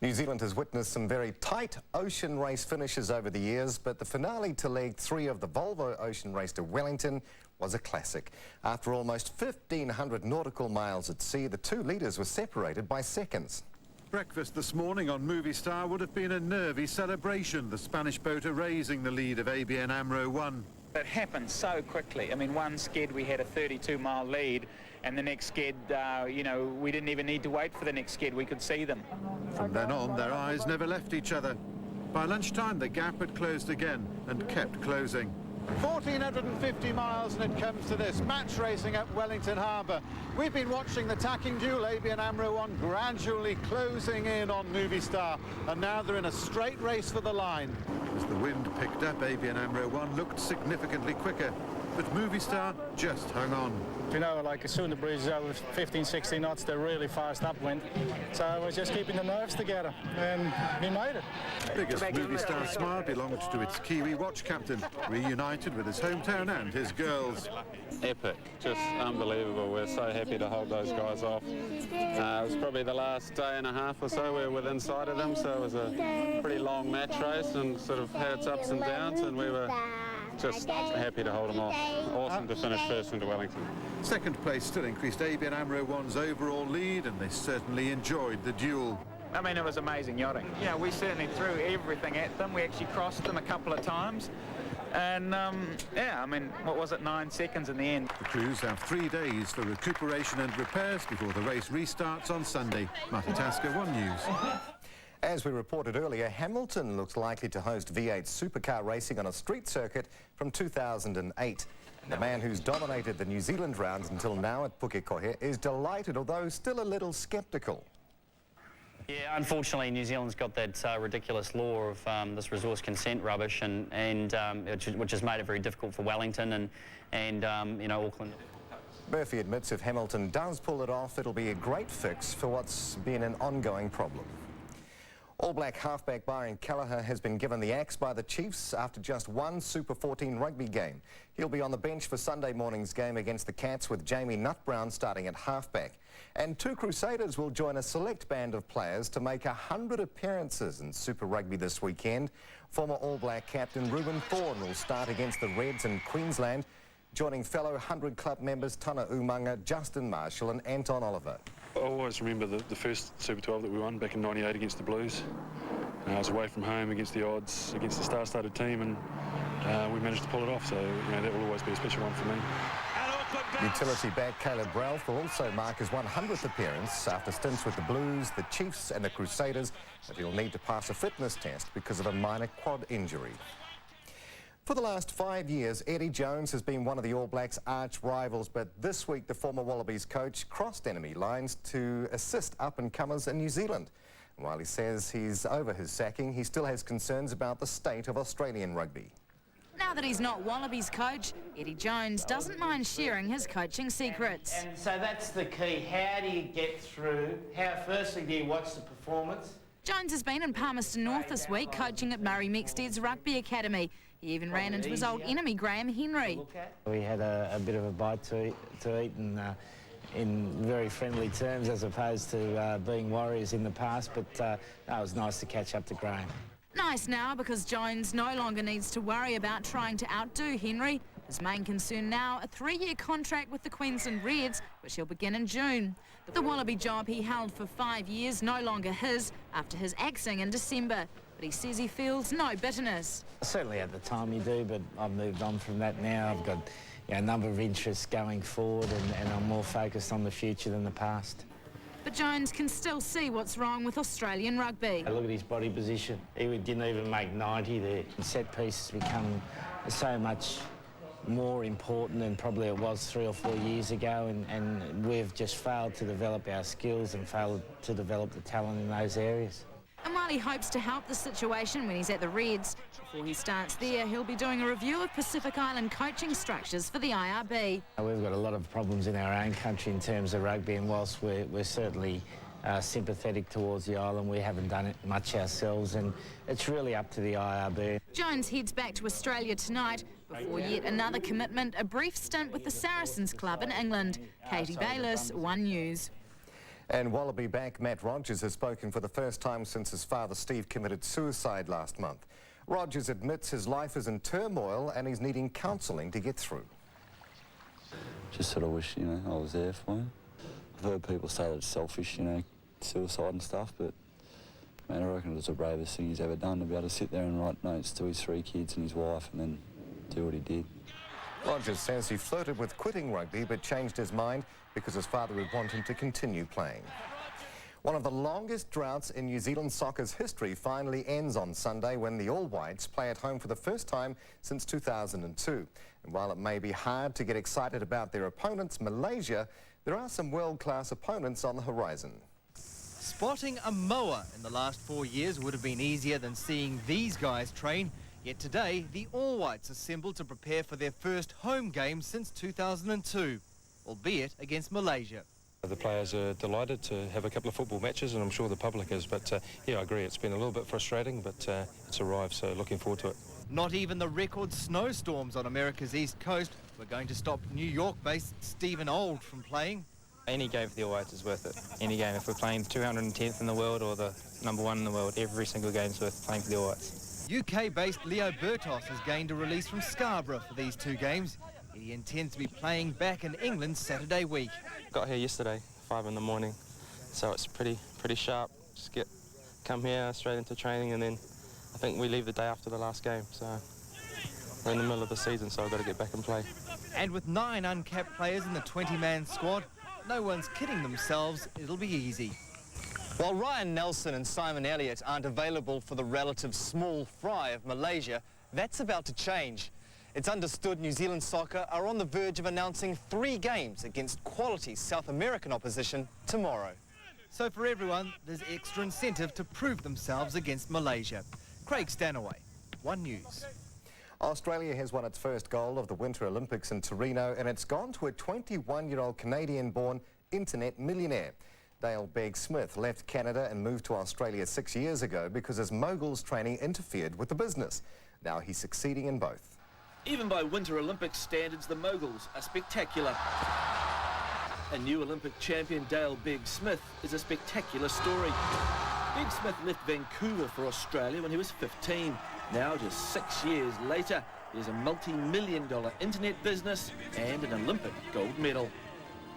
New Zealand has witnessed some very tight ocean race finishes over the years, but the finale to Leg 3 of the Volvo Ocean Race to Wellington was a classic. After almost 1,500 nautical miles at sea, the two leaders were separated by seconds. Breakfast this morning on Movistar would have been a nervy celebration, the Spanish boat erasing the lead of ABN AMRO 1. It happened so quickly. I mean, one sked we had a 32-mile lead, and the next sked, we didn't even need to wait for the next sked. We could see them. From then on, their eyes never left each other. By lunchtime, the gap had closed again and kept closing. 1,450 miles and it comes to this, match racing at Wellington Harbour. We've been watching the tacking duel, ABN AMRO 1 gradually closing in on Movistar, and now they're in a straight race for the line. As the wind picked up, ABN AMRO 1 looked significantly quicker, but Movistar just hung on. You know, like as soon as the breeze is over 15, 16 knots, they're really fast upwind. So I was just keeping the nerves together, and we made it. Biggest Movistar smile belonged to its Kiwi watch captain, reunited with his hometown and his girls. Epic, just unbelievable. We're so happy to hold those guys off. It was probably the last day and a half or so we were within sight of them, so it was a pretty long match race and sort of had its ups and downs, and we were just happy to hold them off. Awesome to finish first into Wellington. Second place still increased ABN AMRO 1's overall lead, and they certainly enjoyed the duel. I mean, it was amazing yachting. You know, we certainly threw everything at them. We actually crossed them a couple of times. And, yeah, I mean, what was it, 9 seconds in the end. The crews have 3 days for recuperation and repairs before the race restarts on Sunday. Martin Tasker, One News. As we reported earlier, Hamilton looks likely to host V8 supercar racing on a street circuit from 2008. The man who's dominated the New Zealand rounds until now at Pukekohe is delighted, although still a little sceptical. Yeah, unfortunately, New Zealand's got that ridiculous law of this resource consent rubbish, which has made it very difficult for Wellington and Auckland. Murphy admits if Hamilton does pull it off, it'll be a great fix for what's been an ongoing problem. All Black halfback Byron Kelleher has been given the axe by the Chiefs after just one Super 14 rugby game. He'll be on the bench for Sunday morning's game against the Cats, with Jamie Nutt-Brown starting at halfback. And two Crusaders will join a select band of players to make 100 appearances in Super Rugby this weekend. Former All Black captain Ruben Thorne will start against the Reds in Queensland, joining fellow 100 Club members Tana Umaga, Justin Marshall and Anton Oliver. I always remember the first Super 12 that we won back in '98 against the Blues. I was away from home against the odds, against the star-studded team, and we managed to pull it off, so that will always be a special one for me. Utility back Caleb Ralph will also mark his 100th appearance after stints with the Blues, the Chiefs and the Crusaders, but he'll need to pass a fitness test because of a minor quad injury. For the last 5 years, Eddie Jones has been one of the All Blacks' arch rivals, but this week the former Wallabies coach crossed enemy lines to assist up-and-comers in New Zealand. And while he says he's over his sacking, he still has concerns about the state of Australian rugby. Now that he's not Wallabies coach, Eddie Jones doesn't mind sharing his coaching secrets. And so that's the key. How do you get through? Firstly, do you watch the performance? Jones has been in Palmerston North this week coaching at Murray Mexted's Rugby Academy. He even ran into his old enemy, Graham Henry. We had a bit of a bite to eat and in very friendly terms as opposed to being warriors in the past, but it was nice to catch up to Graham. Nice now because Jones no longer needs to worry about trying to outdo Henry. His main concern now, a 3-year contract with the Queensland Reds, which he'll begin in June. The Wallaby job he held for 5 years, no longer his, after his axing in December. But he says he feels no bitterness. Certainly at the time you do, but I've moved on from that now. I've got a number of interests going forward, and I'm more focused on the future than the past. But Jones can still see what's wrong with Australian rugby. Look at his body position. He didn't even make 90 there. Set pieces become so much more important than probably it was 3 or 4 years ago, and we've just failed to develop our skills and failed to develop the talent in those areas. And while he hopes to help the situation when he's at the Reds, before he starts there, he'll be doing a review of Pacific Island coaching structures for the IRB. We've got a lot of problems in our own country in terms of rugby, and whilst we're certainly sympathetic towards the island, we haven't done it much ourselves, and it's really up to the IRB. Jones heads back to Australia tonight before yet another commitment, a brief stint with the Saracens club in England. Katie Bayliss, One News. And Wallaby back Matt Rogers has spoken for the first time since his father Steve committed suicide last month. Rogers admits his life is in turmoil and he's needing counselling to get through. Just sort of wish, you know, I was there for him. I've heard people say that it's selfish, you know, suicide and stuff, but man, I reckon it was the bravest thing he's ever done, to be able to sit there and write notes to his 3 kids and his wife and then do what he did. Rogers says he flirted with quitting rugby but changed his mind because his father would want him to continue playing. One of the longest droughts in New Zealand soccer's history finally ends on Sunday when the All Whites play at home for the first time since 2002. And while it may be hard to get excited about their opponents, Malaysia, there are some world-class opponents on the horizon. Spotting a mower in the last 4 years would have been easier than seeing these guys train. Yet today, the All Whites assembled to prepare for their first home game since 2002, albeit against Malaysia. The players are delighted to have a couple of football matches, and I'm sure the public is, but yeah, I agree, it's been a little bit frustrating, but it's arrived, so looking forward to it. Not even the record snowstorms on America's East Coast were going to stop New York-based Stephen Old from playing. Any game for the All Whites is worth it. Any game, if we're playing 210th in the world or the #1 in the world, every single game is worth playing for the All Whites. UK-based Leo Bertos has gained a release from Scarborough for these 2 games. He intends to be playing back in England Saturday week. Got here yesterday, 5 in the morning, so it's pretty sharp. Just come here straight into training, and then I think we leave the day after the last game. So we're in the middle of the season, so I've got to get back and play. And with 9 uncapped players in the 20-man squad, no one's kidding themselves, it'll be easy. While Ryan Nelson and Simon Elliott aren't available for the relative small fry of Malaysia, that's about to change. It's understood New Zealand soccer are on the verge of announcing 3 games against quality South American opposition tomorrow. So for everyone, there's extra incentive to prove themselves against Malaysia. Craig Stanaway, One News. Australia has won its first gold of the Winter Olympics in Torino, and it's gone to a 21-year-old Canadian-born internet millionaire. Dale Begg-Smith left Canada and moved to Australia 6 years ago because his moguls training interfered with the business. Now he's succeeding in both. Even by Winter Olympics standards, the moguls are spectacular. A new Olympic champion, Dale Begg-Smith, is a spectacular story. Begg-Smith left Vancouver for Australia when he was 15. Now, just 6 years later, there's a multi-million-dollar internet business and an Olympic gold medal.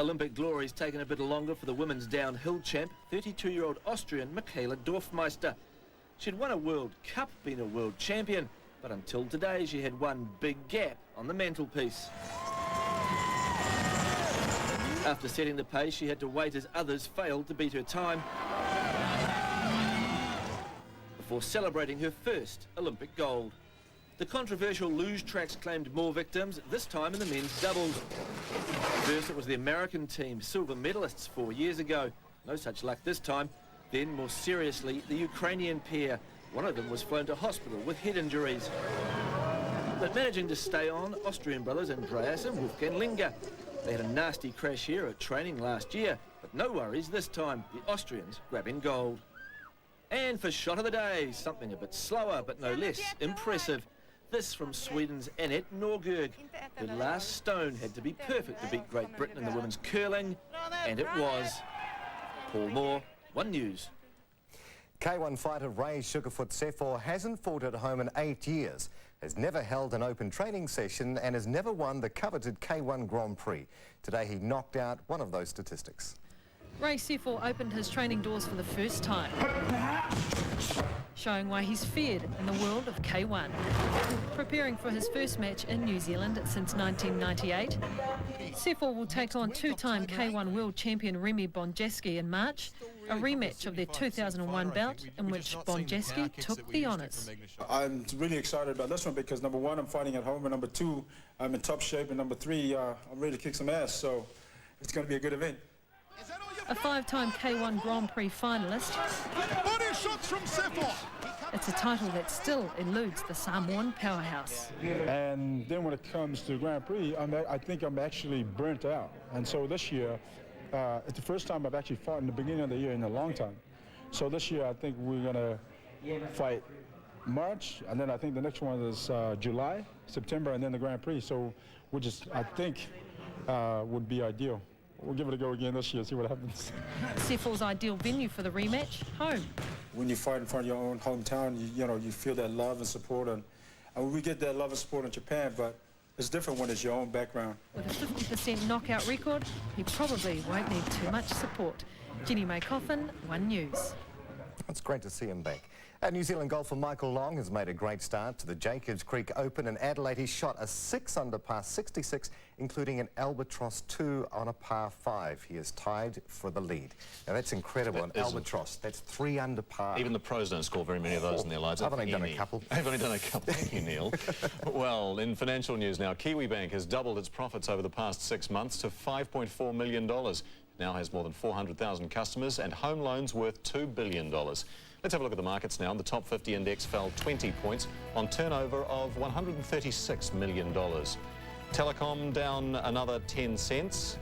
Olympic glory's taken a bit longer for the women's downhill champ, 32-year-old Austrian Michaela Dorfmeister. She'd won a World Cup, been a world champion, but until today she had one big gap on the mantelpiece. After setting the pace, she had to wait as others failed to beat her time before celebrating her first Olympic gold. The controversial luge tracks claimed more victims, this time in the men's doubles. First it was the American team, silver medalists 4 years ago. No such luck this time. Then, more seriously, the Ukrainian pair. One of them was flown to hospital with head injuries. But managing to stay on, Austrian brothers Andreas and Wolfgang Linger. They had a nasty crash here at training last year, but no worries this time, the Austrians grabbing gold. And for shot of the day, something a bit slower but no less impressive. This from Sweden's Annette Norgurg. Her last stone had to be perfect to beat Great Britain in the women's curling, and it was. Paul Moore, One News. K1 fighter Ray Sugarfoot Sefor hasn't fought at home in 8 years, has never held an open training session and has never won the coveted K1 Grand Prix. Today he knocked out one of those statistics. Ray Sefor opened his training doors for the first time, showing why he's feared in the world of K1. Preparing for his first match in New Zealand since 1998, Sefor will take on 2-time K1 world champion Remy Bonjeski in March, a rematch of their 2001 bout in which Bonjeski took the honours. I'm really excited about this one because number 1, I'm fighting at home, and number 2, I'm in top shape, and number 3, I'm ready to kick some ass, so it's going to be a good event. A 5-time K1 Grand Prix finalist, Body shots from Sefor. It's a title that still eludes the Samoan powerhouse. And then when it comes to Grand Prix, I think I'm actually burnt out. And so this year, it's the first time I've actually fought in the beginning of the year in a long time. So this year I think we're going to fight March, and then I think the next one is July, September, and then the Grand Prix. So which is, I think, would be ideal. we'll give it a go again this year, see what happens. Seffel's ideal venue for the rematch, home. When you fight in front of your own hometown, you feel that love and support, and we get that love and support in Japan, but it's different when it's your own background. With a 50% knockout record, he probably won't need too much support. Jenny May Coffin, One News. It's great to see him back. New Zealand golfer Michael Long has made a great start to the Jacobs Creek Open in Adelaide. He shot a 6-under par 66, including an Albatross 2 on a par 5. He is tied for the lead. Now that's incredible, an Albatross. That's 3 under par. Even the pros don't score very many of those in their lives. I've only done a couple. I've only done a couple. Thank you, Neil. Well, in financial news now, Kiwibank has doubled its profits over the past 6 months to $5.4 million. Now has more than 400,000 customers and home loans worth $2 billion. Let's have a look at the markets now. The top 50 index fell 20 points on turnover of $136 million. Telecom down another 10 cents.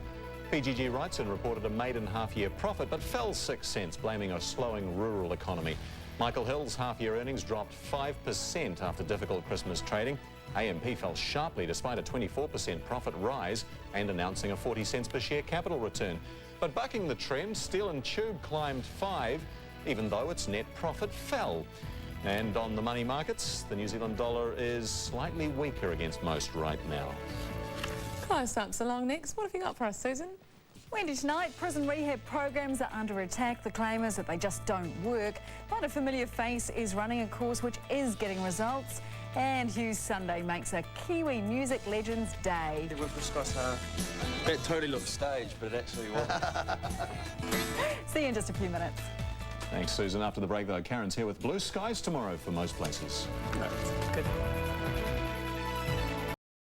PGG Wrightson reported a maiden half-year profit but fell 6 cents, blaming a slowing rural economy. Michael Hill's half-year earnings dropped 5% after difficult Christmas trading. AMP fell sharply despite a 24% profit rise and announcing a 40 cents per share capital return. But bucking the trend, Steel and Tube climbed 5, even though its net profit fell. And on the money markets, the New Zealand dollar is slightly weaker against most right now. Close-ups along next. What have you got for us, Susan? Wendy, tonight, prison rehab programs are under attack. The claim is that they just don't work. But a familiar face is running a course which is getting results. And Hugh Sunday makes a Kiwi Music Legends Day. We've discussed that totally looked staged, but it actually wasn't. See you in just a few minutes. Thanks, Susan. After the break, though, Karen's here with blue skies tomorrow for most places. Good.